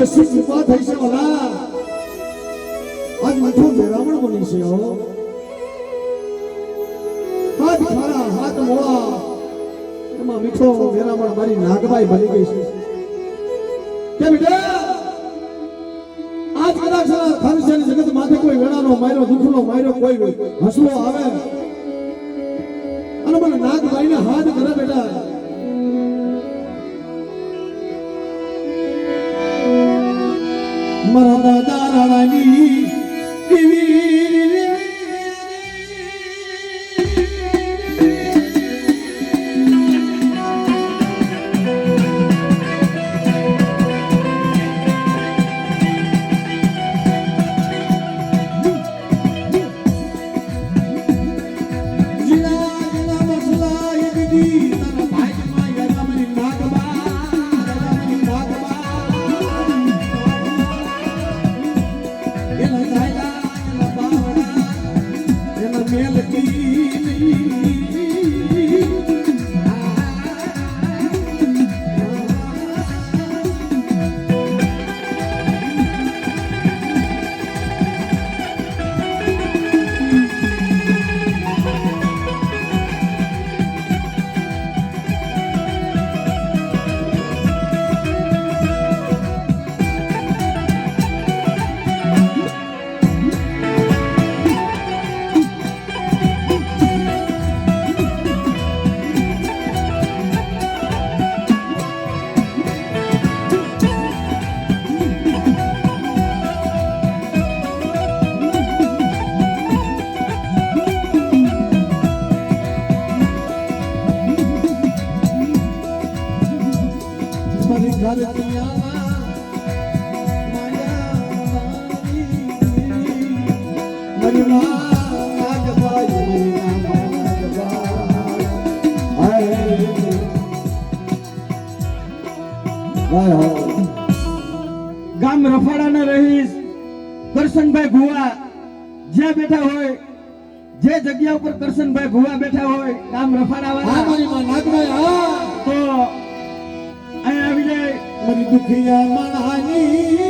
યશુ કૃપા થઈ છે વાલા આજ મઠો મેરામણ બની છે હો હાથ ખારા હાથ મોળા એમાં મીઠો મેરામણ મારી નાગબાઈ બની ગઈ છે કે બેટા આજ કદાચ ખાનસાની જગત માથે કોઈ વેણાનો માર્યો દુખનો માર્યો કોઈ હસલો આવે અને મને નાગબાઈને હાથ કરે બેટા મારા દાદા રાણાની ગામ રફાડાના રહીશ કરશનભાઈ ભુવા જ્યાં બેઠા હોય જે જગ્યા ઉપર કરશનભાઈ ભુવા બેઠા હોય ગામ રફાડા વાળા મારી માં નાગભાઈ હા તો અહીં આવી જાય મારી દુખિયા માણાની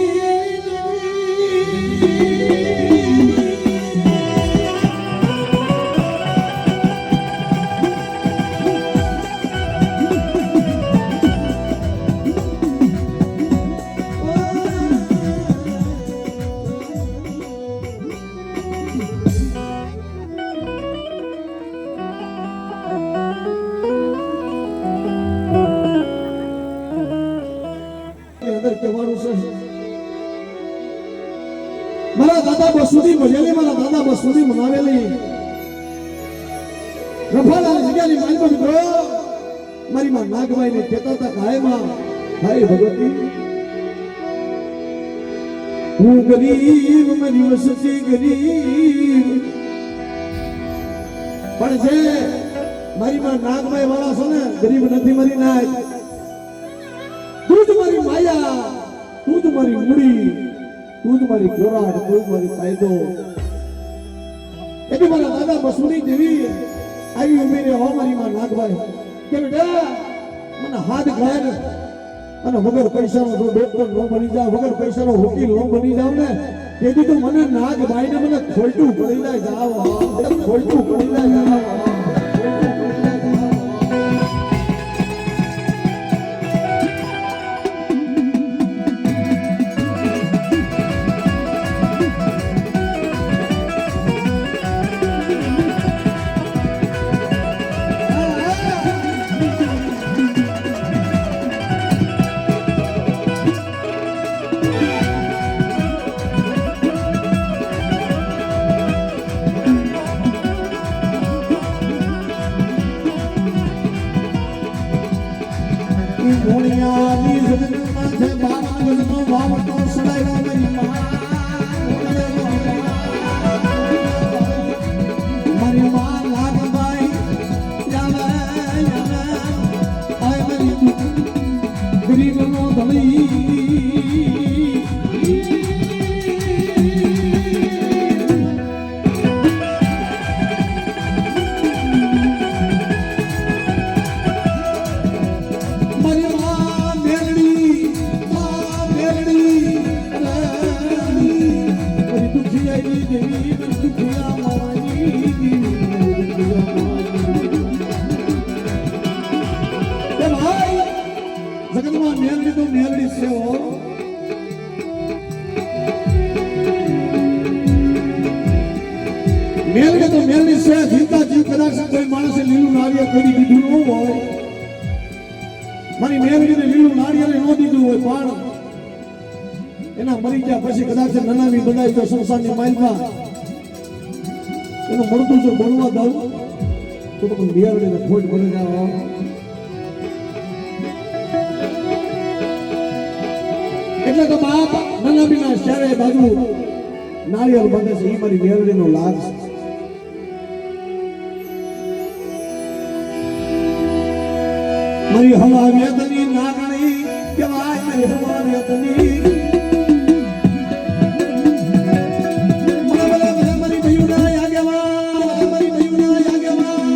મારા દાદા બસુદી મજેલી મારા દાદા બસુદી મનાવેલી રફાડાની જગ્યાની માલમાં મિત્રો મારી માં નાગભાઈ ને કહેતા હતા કાયમાં હાય ભગવતી હું ગરીબ મારી વસતી ગરીબ પણ જે મારી માં નાગભાઈ વાળા છે ને ગરીબ નથી મારી નાગ તું જ મારી માયા તું જ મારી મૂડી તું જ મારી ખોરાક તું જ મારી ફાયદો એટલે મારા દાદા બસુડી જેવી આવી ઉમેરે હો મારી માં નાગભાઈ કે બેટા મને હાથ ઘાયર અને વગર પૈસાનો જો ડોક્ટર નો બની જાવ વગર પૈસાનો વકીલ નો બની જાવ ને તેથી તો મને નાગભાઈ ને મને ખોટું પડી જાય જાવ ખોટું પડી જાય જાવ જગતમાં મેલડી તો મેલડી છે હો. મેલડી તો મેલડી છે. જીવતા જીવ કદાચ કોઈ માણસે લીલું નાળિયેર કોઈ દીધું ન હોય, મારી મેલડીને લીલું નાળિયેર ન દીધું હોય, પણ એના મરી ગયા પછી કદાચ નનાવી બનાવી તો સંસારની માઇલમાં એનું મળતું જો બનવા દઉં તો પણ મેલડીને ખોટ બની જાવ. એટલે તો બાપ નનાવીના ચારે બાજુ નાળિયેર બાંધે છે. એ મારી મેલડીનો લાગ છે. મારી હવા વેદની નાગણી કહેવાય. મારી હવા વેદની મારી ભયુના આગેવાન, મારી ભયુના આગેવાન.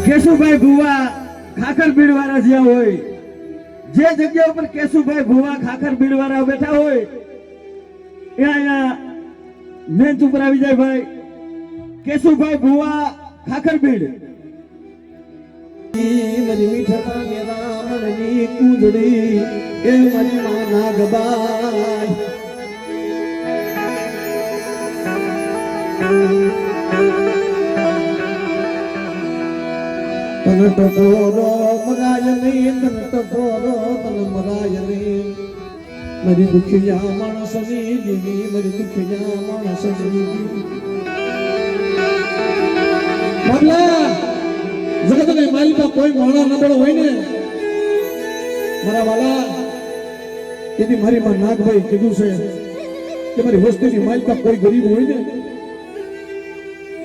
કેશુભાઈ ભુવા ખાખર બીડવાળા જ્યાં હોય, જે જગ્યા ઉપર કેશુભાઈ ભુવા ખાખર બીડવાળા બેઠા હોય અહીંયા મેચ ઉપર આવી જાય ભાઈ. કેશુભાઈ ભુવા ખાખર બીડ. મારી મીઠા મેરા મનની કુંજડી એ મારી માં નાગબાઈ. તન ટકોરો મરાય નહીં, તન ટકોરો તન મરાય નહીં. મારી દુખિયા માણસની દીદી, મારી દુખિયા માણસની મામલા જગતને માલિકા કોઈ માણા નબળો હોય ને મારા વાલા, તેથી મારી માં નાગભાઈ કીધું છે કે મારી વસ્તુની માલિકા કોઈ ગરીબ હોય ને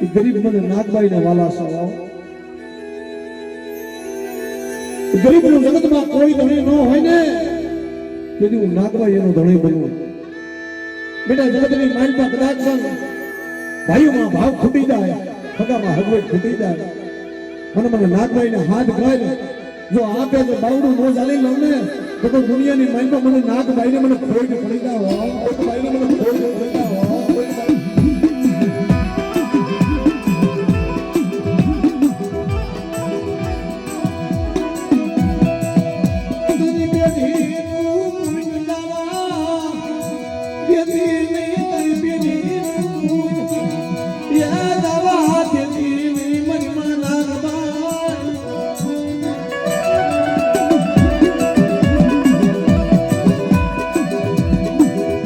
એ ગરીબ મને નાગભાઈ ને વાલા સવાઓ. ગરીબ નું જગતમાં કોઈ ધણી ન હોય ને તેથી હું નાગભાઈ એનો ધણી બનવું. બેટા જગતની માલિકા કદાચ ભાઈઓમાં ભાવ ખૂટી જાય, ખગામાં હગવટ ખૂટી જાય, મને નાગભાઈ ને હાથ ગાય જો આપે જો બાવડું નો ચાલી લઉં ને તો દુનિયાની માઇન્ડમાં મને નાગભાઈ ને મને ખોટ પડી જાય. ભાઈ ને મને ખોટ પડી જાય.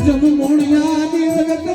જન મોણિયા ની જગત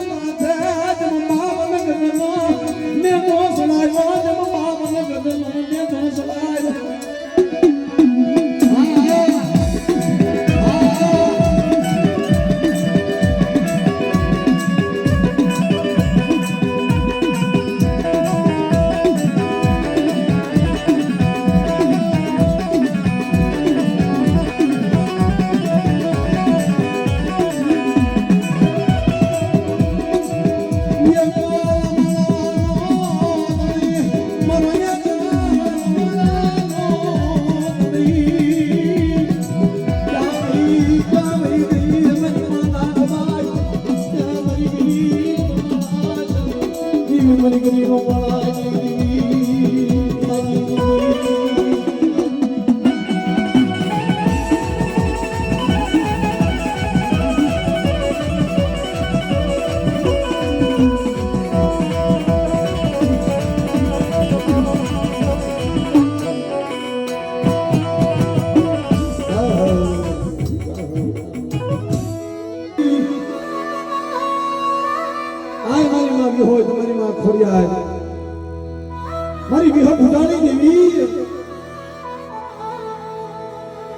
મારી વિહો ભૂતાણી દેવી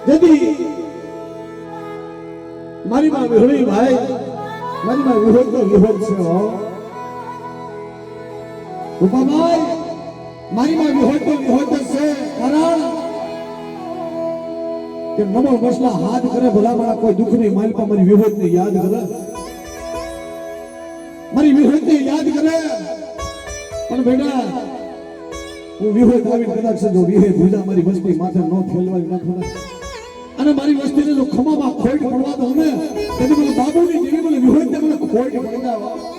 જદી મારી માં વિહળી ભાઈ મારી માં વિહો તો વિહો છે હો રૂપાભાઈ મારી માં વિહો તો વિહો છે કારણ કે નમો મસલા હાથ કરે ભલા મારા કોઈ દુઃખ નહીં મારી પા મારી વિહો ને યાદ કરે મારી વિહો ને યાદ કરે પણ બેટા હું વિહો આવીને કદાચ જો વિહે ભૂજા મારી વસ્તી માથે ન ફેલવાઈ નાખું અને મારી વસ્તીને જો ખમામાં ખોટ પડવા દો ને તેથી મને બાબુની જેવી મને વિહો ને મને ખોટ પડી જાય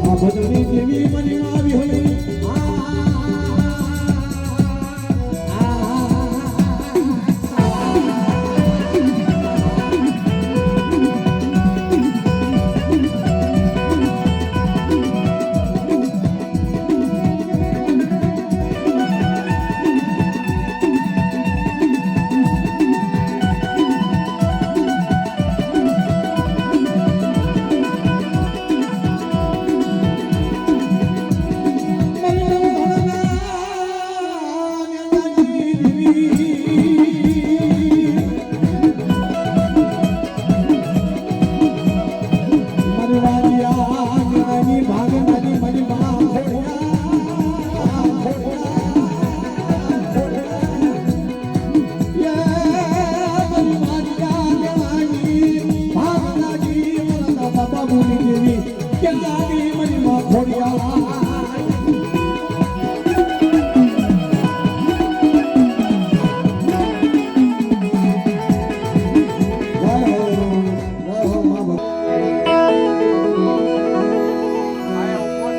આ ભજની દેવી મને આવી હોય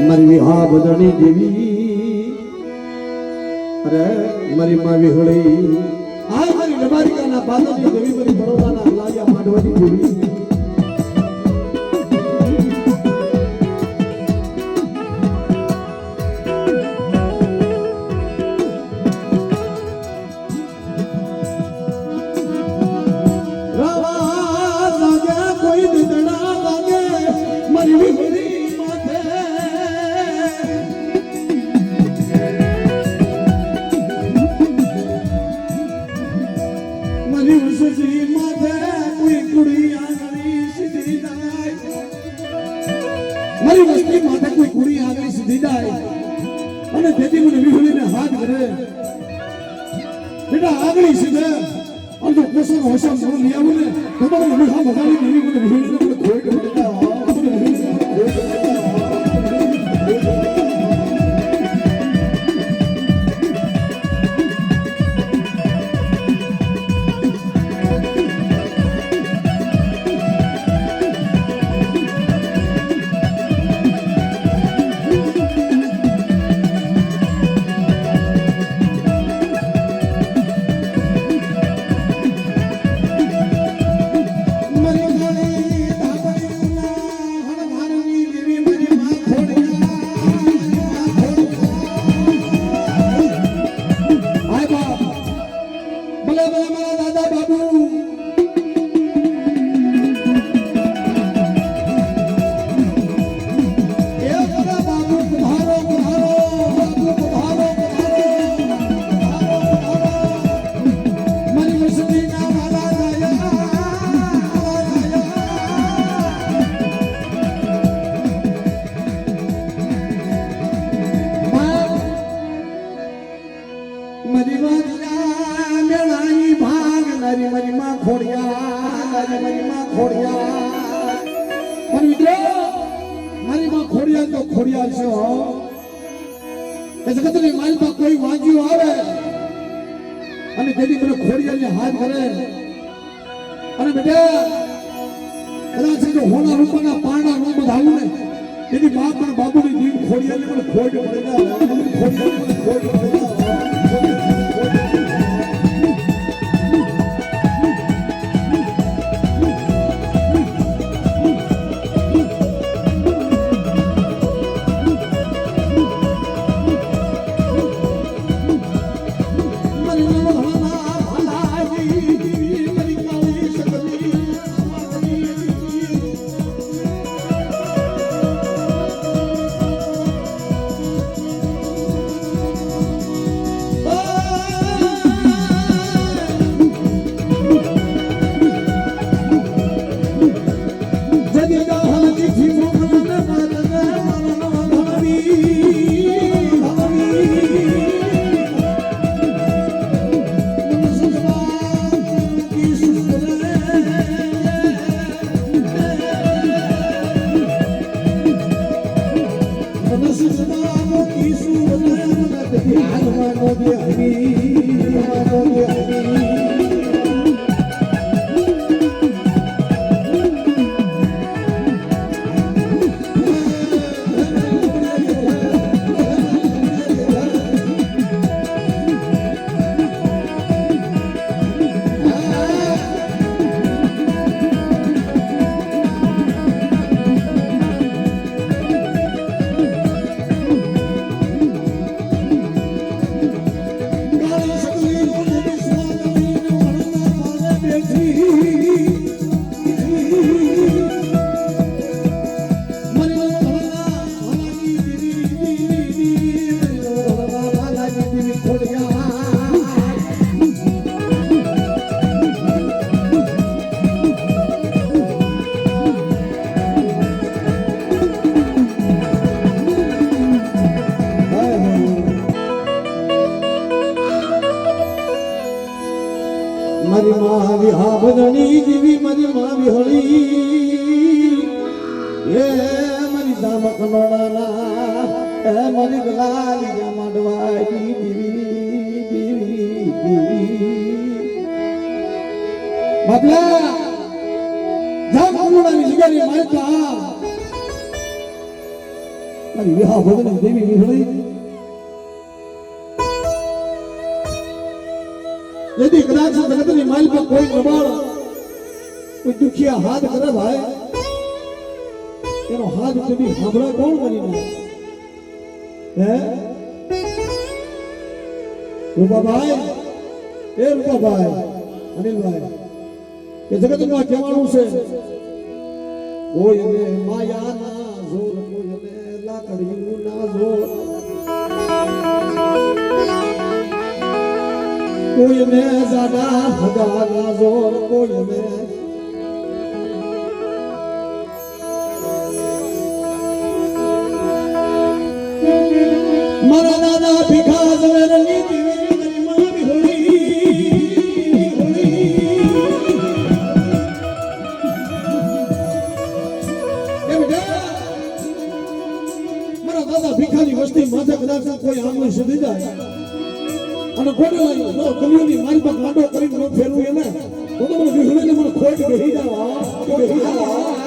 મારી વિહા બદણી દેવી અરે મારી માં વિહળી આ મારી નબારિકાના બાદની દેવી મારી બરોડાના લાયા માંડવાની દેવી રાવા લાગે કોઈ દીદડા લાગે મારી વિહળી મારી વસ્તી માથે કોઈ કુડી આગળ સીધી જાય અને તેથી મને વિહળીને હાથ કરે બેટા આગળ સીધે અને જો કોસો હોશમ મને લઈ આવું ને તો મને વિહા બધાની દેવી મને વિહળીને મને ખોટ પડતા તારી મારી માં ખોડિયા તારી મારી માં ખોડિયા પણ મિત્રો મારી માં ખોડિયા તો ખોડિયા છે હો એ જગતની મારી માં કોઈ વાંજ્યું આવે અને જેથી મને ખોડિયાને હાથ કરે અને બેટા કદાચ જો હોના રૂપાના પારણા નો બધાવું ને એની માં પણ બાબુની જીવ ખોડિયાને મને ખોડ પડે ખોડિયાને મને ખોડ પડે મારી માં વિહા બદની જીવી મારી માં વિહળી એ મારી દામક નોડાના એ મારી ગલાલી માંડવાઈ જીવી જીવી બાપલા જામ નોડાની જગ્યાની મારી તો મારી વિહા બદની દેવી વિહળી यदि कदाच जगत ની માલ પર કોઈ પ્રબળ કોઈ દુખિયા હાથ કરે ભાઈ એનો હાથ કદી સાંભળે કોણ કરીને હે રૂપાભાઈ એ રૂપાભાઈ અનિલભાઈ કે જગત નું આ કહેવાનું છે કોઈ ને માયા ના જોર કોઈ ને લાકડીયું ના જોર કોઈને જાડા ભગાના જોર કોઈને મારા દાદા ભીખા જવેરની દીવી માં વિહોળી મારા દાદા ભીખાની વસ્તી માથે કદાચ કોઈ આંગળી સીધી જાય અને કોને નો કલિયુગની મારી પર ગાંડો કરીને નો ફેરવું એને તો મને વિહળીને મને ખોટ બેહી જાવ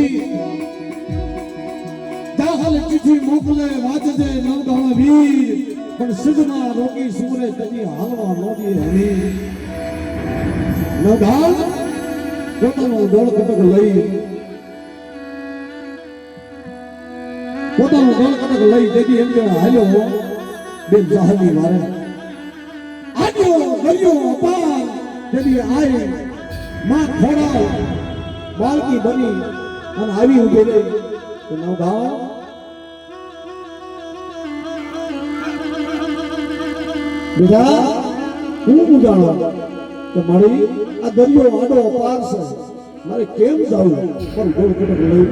દેવી દાખલ ચિઠ્ઠી મોકલે વાંચજે નવગાવા વીર પણ સિદ્ધમાં રોકી સુરે તેની હાલવા નોડી હણી નવગાવ પોતાનો દોડ કટક લઈ તેથી એમ કે હાલ્યો બેન જહાની મારે આજો ગયો અપાર તેથી આય માં ખોડા બાળકી બની અને આવી ઉભી રહી તો નવગાવ બેટા હું પૂજાણો કે મારી આ દરિયો આડો અપાર છે મારે કેમ જાવું પણ ગોળ કટક લઈ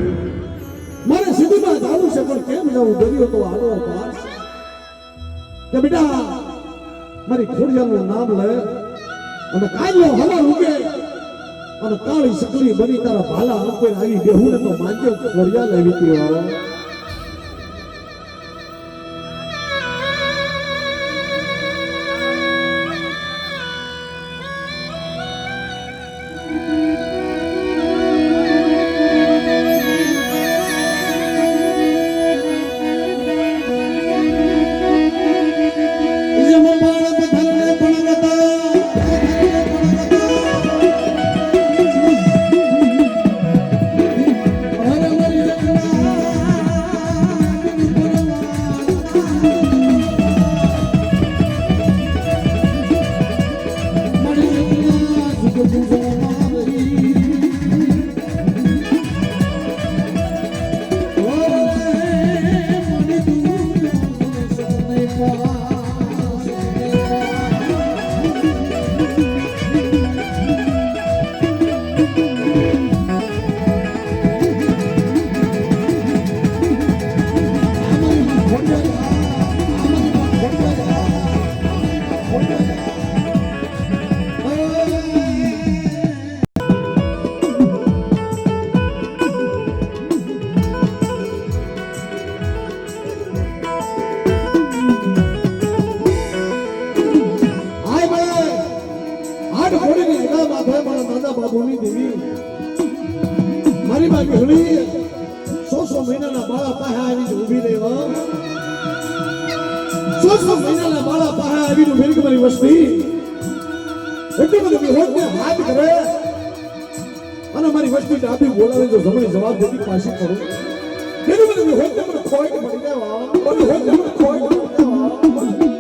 મારે સીધીમાં જાવું છે પણ કેમ જાવું દરિયો તો આડો અપાર છે કે બેટા મારી ખોડિયાનું નામ લે અને કાયો હવા ઉગે અને કાળી સકલી બની તારા ભાલા ઉપર આવી બેહું ને તો માંજે ખોડિયા લેવી પીવા મારી બાકી હોલી 100 મહિનાના બાળા પાસે આવી ઊભી રહી હો 100 મહિનાના બાળા પાસે આવીને મેરી મારી વસ્તી એટલી બધી હોટને હાથ કરે અને મારી વસ્તી ડાબી બોલાવે જો જમણી જવાબ દેતી પાછી કરું એટલી બધી હોટને મને ખોઈ કે મળી જાય બધી હોટને મને ખોઈ કે મળી જાય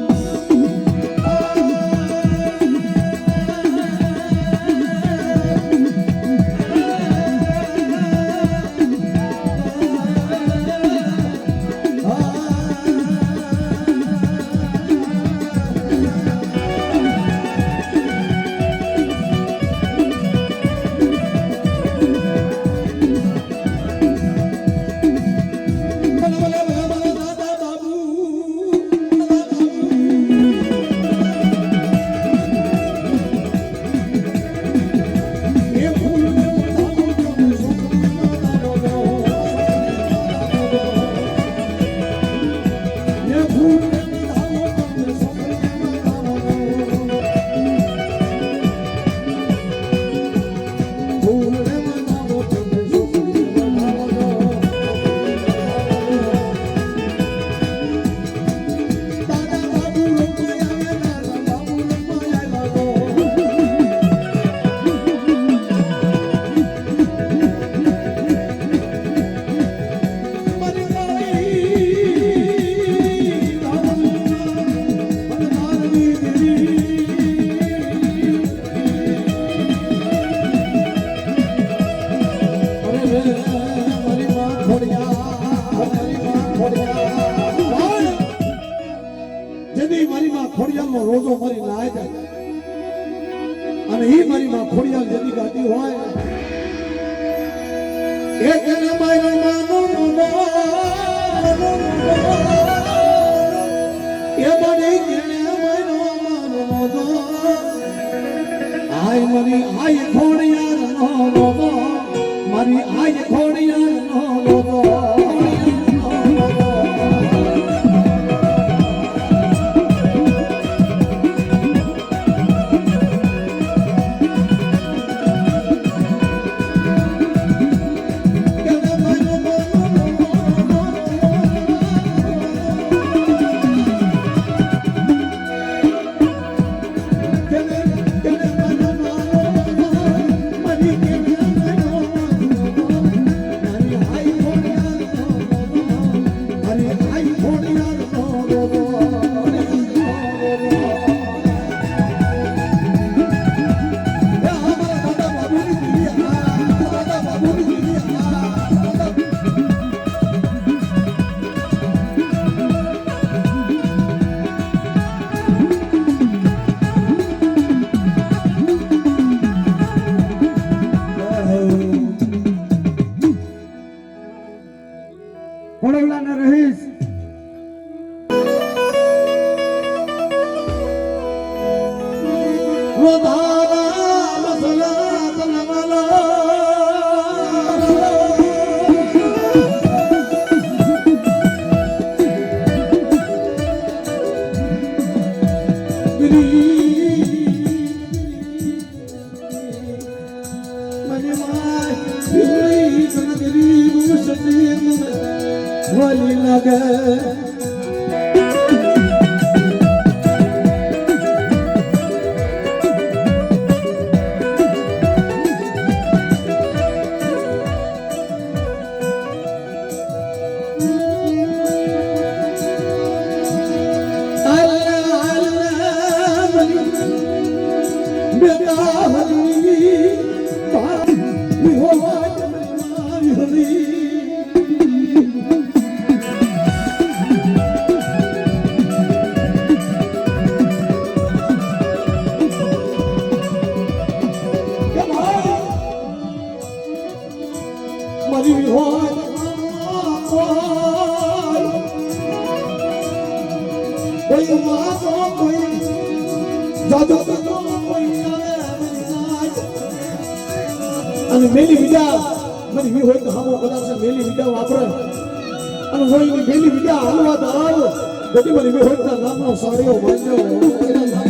રોજો મારી નાય જાય અને ઈ મારી માં ખોડિયાલ જેની ગાતી હોય એક ને મારો માનો એ બને કેને મારો માનો આય મારી આય ખોડિયાલ નો રોજો મારી આય ખોડિયાલ નો રોજો રોધાના મસલા તલવાલા વલી લાગે મારી હોય કોઈ માતો કોઈ જાદુ કરતો કોઈ અને મેલી વિદ્યા મને વી હોય તો હામો કદાચ મેલી વિદ્યા વાપરે અને હોય ની મેલી વિદ્યા હાલવા દાવ બધી મને વી હોય તો નામનો સાડીઓ બાંધ્યો એના